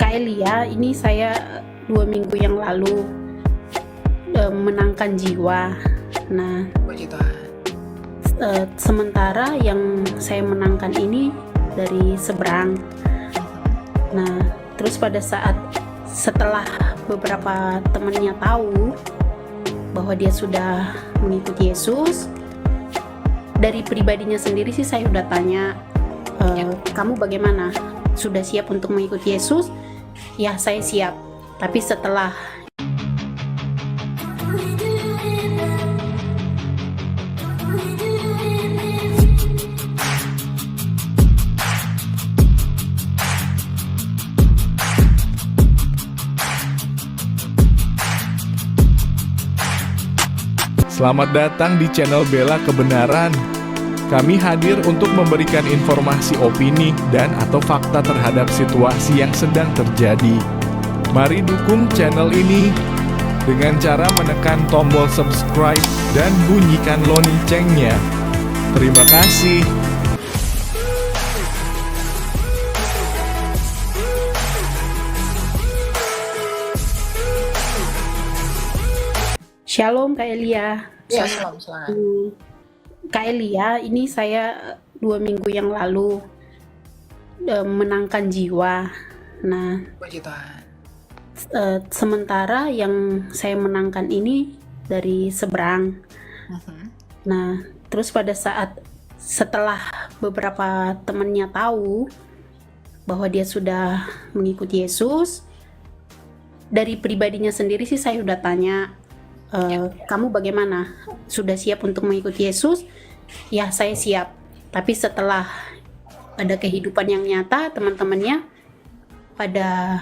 Kak Elia, ini saya 2 minggu yang lalu menangkan jiwa. Nah, Puji Tuhan. sementara yang saya menangkan ini dari seberang. Nah, terus pada saat setelah beberapa temannya tahu bahwa dia sudah mengikuti Yesus, dari pribadinya sendiri sih saya udah tanya, kamu bagaimana? Sudah siap untuk mengikuti Yesus? Ya, saya siap. Tapi setelah Selamat datang di channel Bela Kebenaran. Kami hadir untuk memberikan informasi opini dan atau fakta terhadap situasi yang sedang terjadi. Mari dukung channel ini dengan cara menekan tombol subscribe dan bunyikan loncengnya. Terima kasih. Shalom Kak Elia. Ya, shalom. Kak Elia, ini saya 2 minggu yang lalu menangkan jiwa. Nah, Puji Tuhan. sementara yang saya menangkan ini dari seberang. Nah, terus pada saat setelah beberapa temannya tahu bahwa dia sudah mengikuti Yesus, dari pribadinya sendiri sih saya udah tanya, kamu bagaimana? Sudah siap untuk mengikuti Yesus? Ya, saya siap. Tapi setelah ada kehidupan yang nyata, teman-temannya pada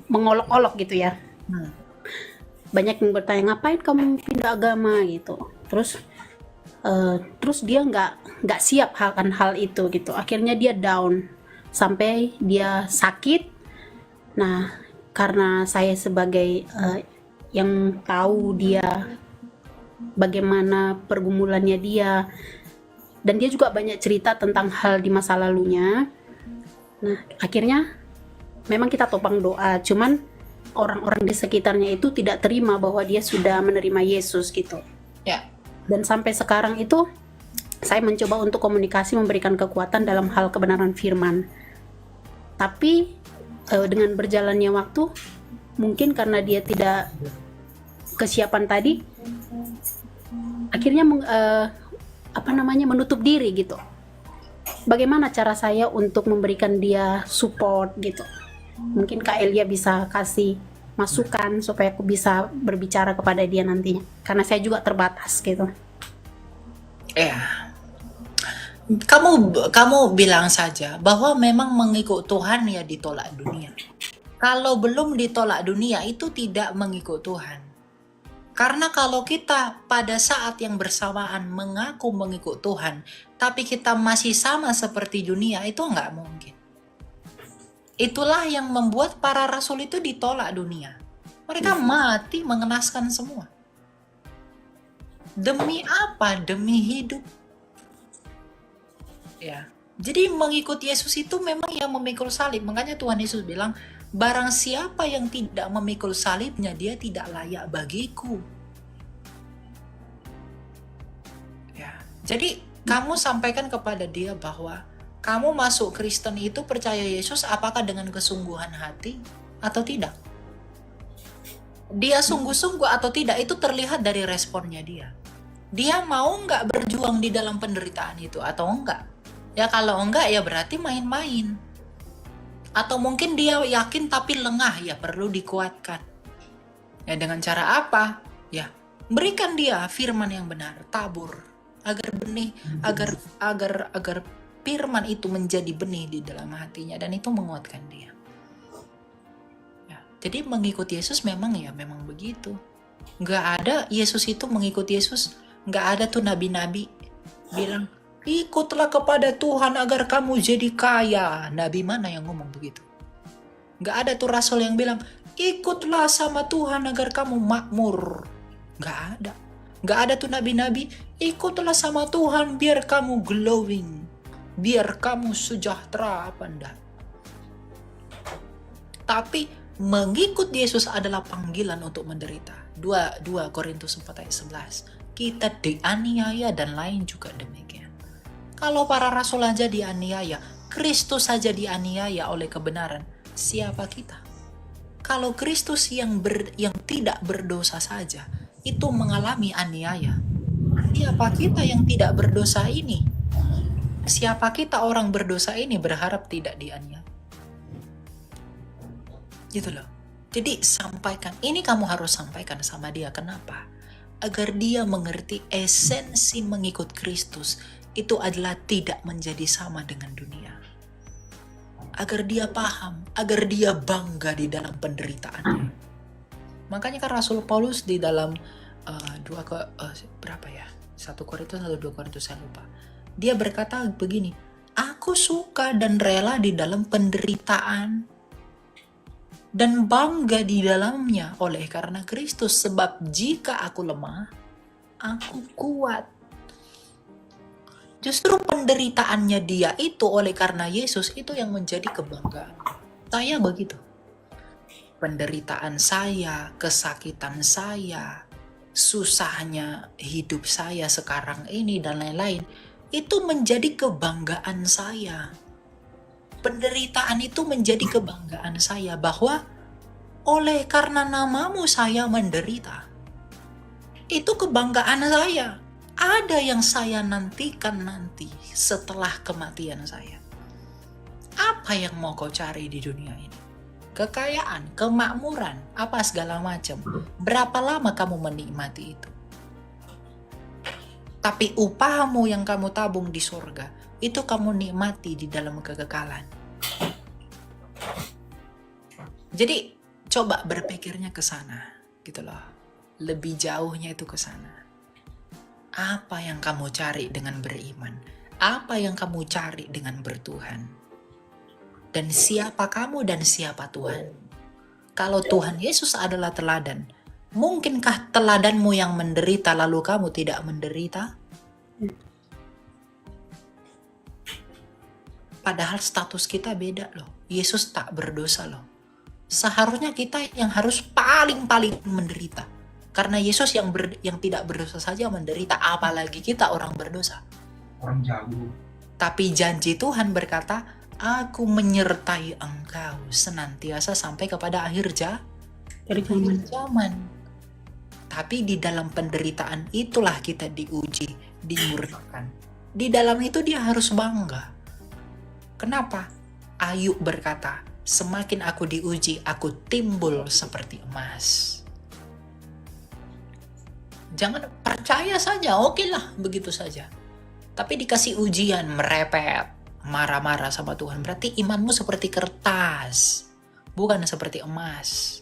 mengolok-olok gitu ya. Banyak yang bertanya, ngapain kamu pindah agama gitu. Terus dia nggak siap akan hal itu gitu. Akhirnya dia down sampai dia sakit. Nah, karena saya sebagai yang tahu dia bagaimana pergumulannya dia, dan dia juga banyak cerita tentang hal di masa lalunya. Nah, akhirnya memang kita topang doa, cuman orang-orang di sekitarnya itu tidak terima bahwa dia sudah menerima Yesus gitu. Ya. Dan sampai sekarang itu saya mencoba untuk komunikasi, memberikan kekuatan dalam hal kebenaran firman. Tapi dengan berjalannya waktu, mungkin karena dia tidak kesiapan tadi, akhirnya menutup diri gitu. Bagaimana cara saya untuk memberikan dia support gitu? Mungkin Kak Elia bisa kasih masukan supaya aku bisa berbicara kepada dia nantinya, karena saya juga terbatas gitu. Ya. Kamu bilang saja bahwa memang mengikut Tuhan ya ditolak dunia. Kalau belum ditolak dunia itu tidak mengikut Tuhan. Karena kalau kita pada saat yang bersamaan mengaku mengikut Tuhan, tapi kita masih sama seperti dunia, itu nggak mungkin. Itulah yang membuat para rasul itu ditolak dunia. Mereka mati mengenaskan semua. Demi apa? Demi hidup. Ya. Jadi mengikut Yesus itu memang yang memikul salib. Makanya Tuhan Yesus bilang, barang siapa yang tidak memikul salibnya, dia tidak layak bagiku. Ya. Jadi kamu sampaikan kepada dia bahwa kamu masuk Kristen itu percaya Yesus apakah dengan kesungguhan hati atau tidak? Dia sungguh-sungguh atau tidak itu terlihat dari responnya dia. Dia mau nggak berjuang di dalam penderitaan itu atau enggak? Ya kalau enggak ya berarti main-main. Atau mungkin dia yakin tapi lengah, ya perlu dikuatkan. Ya dengan cara apa? Ya berikan dia firman yang benar, tabur agar benih, agar firman itu menjadi benih di dalam hatinya dan itu menguatkan dia. Ya, jadi mengikuti Yesus memang begitu. Nggak ada Yesus itu mengikuti Yesus, nggak ada tuh nabi-nabi bilang ikutlah kepada Tuhan agar kamu jadi kaya. Nabi mana yang ngomong begitu? Nggak ada tuh rasul yang bilang ikutlah sama Tuhan agar kamu makmur. Nggak ada. Nggak ada tuh nabi-nabi ikutlah sama Tuhan biar kamu glowing, biar kamu sejahtera, apa enggak? Tapi mengikut Yesus adalah panggilan untuk menderita. 2 Korintus 4 ayat 11. Kita dianiaya dan lain juga demikian. Kalau para rasul aja dianiaya, Kristus saja dianiaya oleh kebenaran, siapa kita? Kalau Kristus yang tidak berdosa saja itu mengalami aniaya, siapa kita yang tidak berdosa ini? Siapa kita orang berdosa ini berharap tidak dianiaya? Gitu loh. Jadi sampaikan, ini kamu harus sampaikan sama dia. Kenapa? Agar dia mengerti esensi mengikut Kristus itu adalah tidak menjadi sama dengan dunia. Agar dia paham, agar dia bangga di dalam penderitaannya. Makanya kan Rasul Paulus di dalam 1 Korintus atau 2 Korintus saya lupa. Dia berkata begini, aku suka dan rela di dalam penderitaan dan bangga di dalamnya oleh karena Kristus, sebab jika aku lemah, aku kuat. Justru penderitaannya dia itu oleh karena Yesus itu yang menjadi kebanggaan. Saya begitu. Penderitaan saya, kesakitan saya, susahnya hidup saya sekarang ini dan lain-lain, itu menjadi kebanggaan saya. Penderitaan itu menjadi kebanggaan saya bahwa oleh karena namamu saya menderita. Itu kebanggaan saya. Ada yang saya nantikan nanti setelah kematian saya. Apa yang mau kau cari di dunia ini? Kekayaan, kemakmuran, apa segala macam. Berapa lama kamu menikmati itu? Tapi upahmu yang kamu tabung di surga, itu kamu nikmati di dalam kekekalan. Jadi coba berpikirnya ke sana, gitu loh. Lebih jauhnya itu ke sana. Apa yang kamu cari dengan beriman? Apa yang kamu cari dengan bertuhan? Dan siapa kamu dan siapa Tuhan? Kalau Tuhan Yesus adalah teladan, mungkinkah teladanmu yang menderita lalu kamu tidak menderita? Padahal status kita beda loh. Yesus tak berdosa loh. Seharusnya kita yang harus paling menderita. Karena Yesus yang tidak berdosa saja menderita, apalagi kita orang berdosa. Orang jago. Tapi janji Tuhan berkata, aku menyertai engkau senantiasa sampai kepada akhir zaman. Tapi di dalam penderitaan itulah kita diuji, dimurnikan. Di dalam itu dia harus bangga. Kenapa? Ayub berkata, semakin aku diuji, aku timbul seperti emas. Jangan percaya saja, oke lah, begitu saja. Tapi dikasih ujian, merepet, marah-marah sama Tuhan. Berarti imanmu seperti kertas, bukan seperti emas.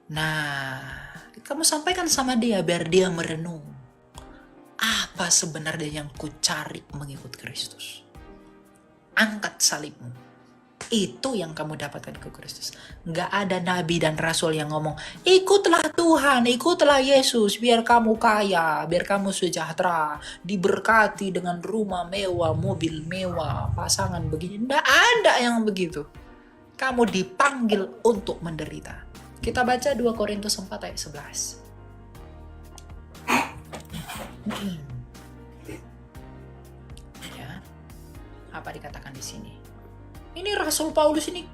Nah, kamu sampaikan sama dia biar dia merenung. Apa sebenarnya yang ku cari mengikut Kristus? Angkat salibmu. Itu yang kamu dapatkan ke Kristus. Gak ada nabi dan rasul yang ngomong, ikutlah Tuhan, ikutlah Yesus, biar kamu kaya, biar kamu sejahtera, diberkati dengan rumah mewah, mobil mewah, pasangan begini. Gak ada yang begitu. Kamu dipanggil untuk menderita. Kita baca 2 Korintus 4 ayat 11. Ya. Apa dikatakan di sini? Ini Rasul Paulus ini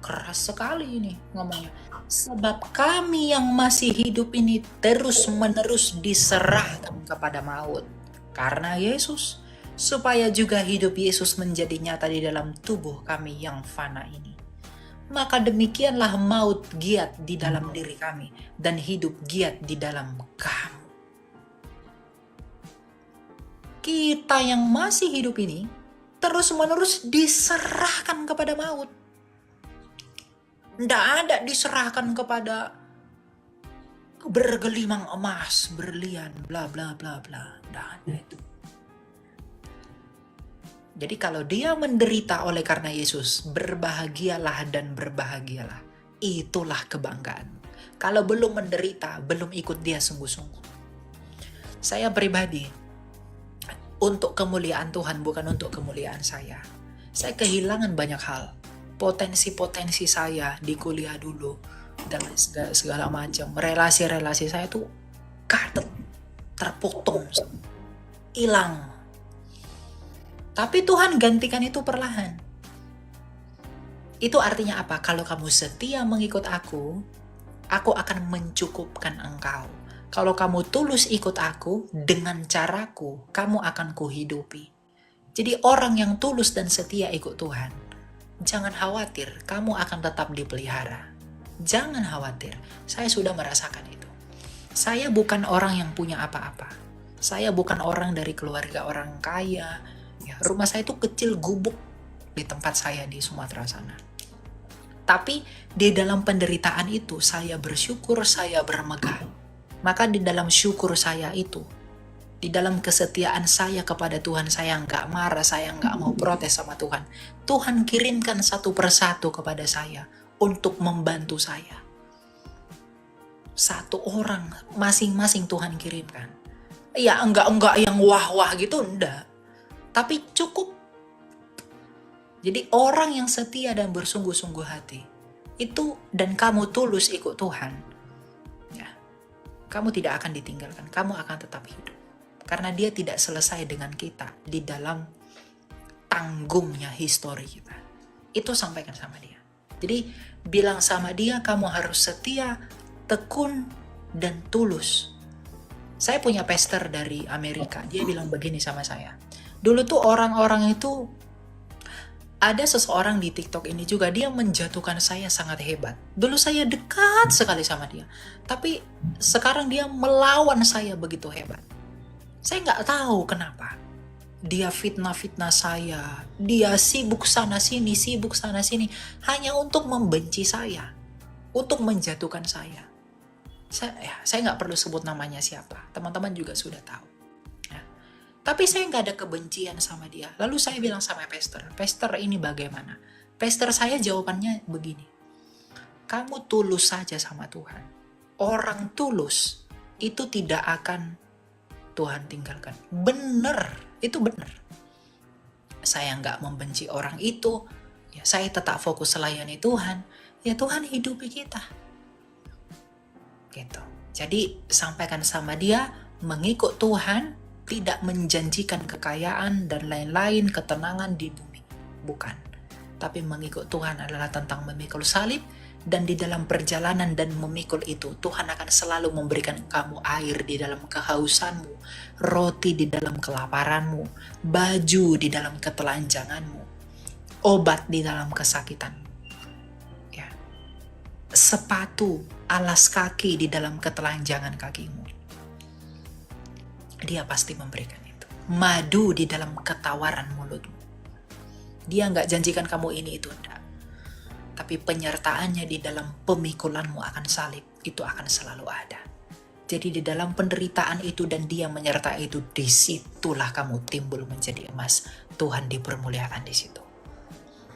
keras sekali ini ngomongnya. Sebab kami yang masih hidup ini terus-menerus diserahkan kepada maut karena Yesus, supaya juga hidup Yesus menjadi nyata di dalam tubuh kami yang fana ini. Maka demikianlah maut giat di dalam diri kami dan hidup giat di dalam kamu. Kita yang masih hidup ini terus-menerus diserahkan kepada maut. Tidak ada diserahkan kepada bergelimang emas, berlian, bla bla bla bla. Tidak ada itu. Jadi kalau dia menderita oleh karena Yesus, berbahagialah dan berbahagialah. Itulah kebanggaan. Kalau belum menderita, belum ikut dia sungguh-sungguh. Saya pribadi, untuk kemuliaan Tuhan, bukan untuk kemuliaan saya. Saya kehilangan banyak hal. potensi-potensi saya di kuliah dulu dan segala macam, relasi-relasi saya tuh kadet, terpotong, hilang. Tapi Tuhan gantikan itu perlahan. Itu artinya apa? Kalau kamu setia mengikut aku akan mencukupkan engkau. Kalau kamu tulus ikut aku, dengan caraku, kamu akan kuhidupi. Jadi orang yang tulus dan setia ikut Tuhan, jangan khawatir, kamu akan tetap dipelihara. Jangan khawatir, saya sudah merasakan itu. Saya bukan orang yang punya apa-apa. Saya bukan orang dari keluarga orang kaya. Ya, rumah saya itu kecil gubuk di tempat saya di Sumatera sana. Tapi di dalam penderitaan itu saya bersyukur, saya bermegah. Maka di dalam syukur saya itu, di dalam kesetiaan saya kepada Tuhan, saya nggak marah, saya nggak mau protes sama Tuhan. Tuhan kirimkan satu persatu kepada saya untuk membantu saya. Satu orang masing-masing Tuhan kirimkan. Ya enggak yang wah-wah gitu, enggak. Tapi cukup. Jadi orang yang setia dan bersungguh-sungguh hati itu, dan kamu tulus ikut Tuhan, ya, kamu tidak akan ditinggalkan, kamu akan tetap hidup. Karena dia tidak selesai dengan kita di dalam tanggungnya histori kita. Itu sampaikan sama dia. Jadi bilang sama dia, kamu harus setia, tekun, dan tulus. Saya punya pastor dari Amerika, dia bilang begini sama saya. Dulu tuh orang-orang itu, ada seseorang di TikTok ini juga, dia menjatuhkan saya sangat hebat. Dulu saya dekat sekali sama dia, tapi sekarang dia melawan saya begitu hebat. Saya nggak tahu kenapa. Dia fitnah-fitnah saya, dia sibuk sana sini, hanya untuk membenci saya, untuk menjatuhkan saya. Saya nggak perlu sebut namanya siapa, teman-teman juga sudah tahu. Tapi saya nggak ada kebencian sama dia. Lalu saya bilang sama pastor ini bagaimana? Pastor saya jawabannya begini, kamu tulus saja sama Tuhan. Orang tulus itu tidak akan Tuhan tinggalkan. Benar, itu benar. Saya nggak membenci orang itu, ya saya tetap fokus melayani Tuhan. Ya Tuhan hidupi kita. Gitu. Jadi sampaikan sama dia, mengikut Tuhan tidak menjanjikan kekayaan dan lain-lain, ketenangan di bumi. Bukan. Tapi mengikut Tuhan adalah tentang memikul salib, dan di dalam perjalanan dan memikul itu, Tuhan akan selalu memberikan kamu air di dalam kehausanmu, roti di dalam kelaparanmu, baju di dalam ketelanjanganmu, obat di dalam kesakitanmu. Ya. Sepatu, alas kaki di dalam ketelanjangan kakimu. Dia pasti memberikan itu. Madu di dalam ketawaran mulutmu. Dia nggak janjikan kamu ini itu, enggak. Tapi penyertaannya di dalam pemikulanmu akan salib, itu akan selalu ada. Jadi di dalam penderitaan itu dan dia menyertai itu, disitulah kamu timbul menjadi emas. Tuhan dipermuliakan di situ.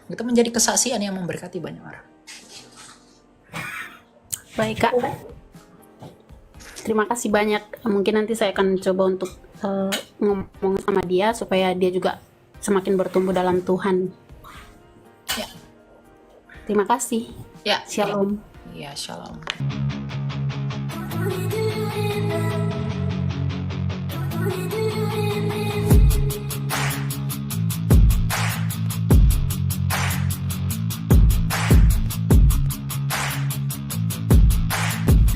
Itu menjadi kesaksian yang memberkati banyak orang. Baik Kak, terima kasih banyak. Mungkin nanti saya akan coba untuk ngomong sama dia supaya dia juga semakin bertumbuh dalam Tuhan. Ya. Terima kasih. Ya. Shalom. Ya, shalom.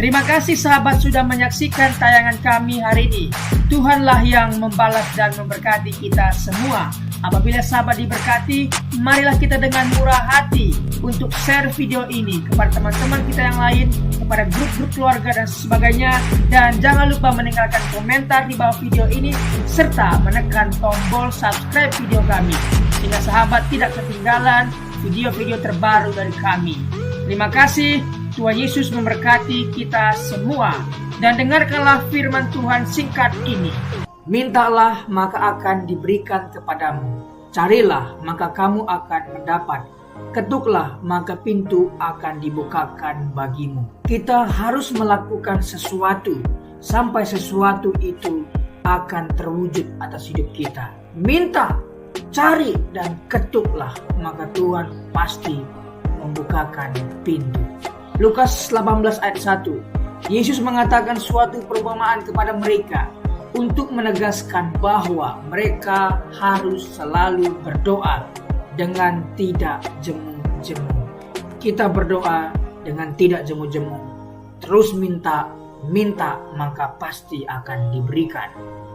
Terima kasih sahabat sudah menyaksikan tayangan kami hari ini. Tuhanlah yang membalas dan memberkati kita semua. Apabila sahabat diberkati, marilah kita dengan murah hati untuk share video ini kepada teman-teman kita yang lain, kepada grup-grup keluarga dan sebagainya. Dan jangan lupa meninggalkan komentar di bawah video ini, serta menekan tombol subscribe video kami, sehingga sahabat tidak ketinggalan video-video terbaru dari kami. Terima kasih. Tuhan Yesus memberkati kita semua. Dan dengarkanlah firman Tuhan singkat ini. Mintalah maka akan diberikan kepadamu. Carilah maka kamu akan mendapat. Ketuklah maka pintu akan dibukakan bagimu. Kita harus melakukan sesuatu sampai sesuatu itu akan terwujud atas hidup kita. Minta Cari dan ketuklah, maka Tuhan pasti membukakan pintu. Lukas 18 ayat 1. Yesus mengatakan suatu perumpamaan kepada mereka untuk menegaskan bahwa mereka harus selalu berdoa dengan tidak jemu-jemu. Kita berdoa dengan tidak jemu-jemu. Terus minta maka pasti akan diberikan.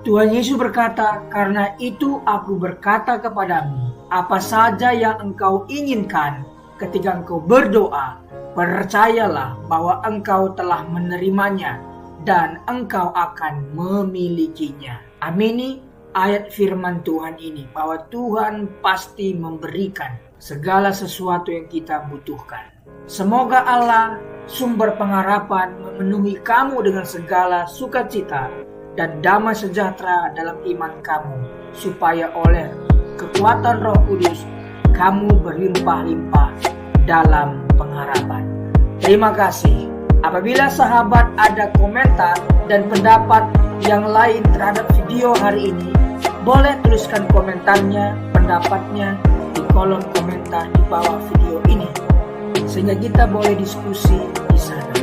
Tuhan Yesus berkata, "Karena itu aku berkata kepadamu, apa saja yang engkau inginkan ketika engkau berdoa, percayalah bahwa engkau telah menerimanya dan engkau akan memilikinya." Amini ayat firman Tuhan ini, bahwa Tuhan pasti memberikan segala sesuatu yang kita butuhkan. Semoga Allah, sumber pengharapan, memenuhi kamu dengan segala sukacita dan damai sejahtera dalam iman kamu, supaya oleh kekuatan Roh Kudus kamu berlimpah-limpah dalam pengharapan. Terima kasih. Apabila sahabat ada komentar dan pendapat yang lain terhadap video hari ini, boleh tuliskan komentarnya, pendapatnya di kolom komentar di bawah video ini, sehingga kita boleh diskusi di sana.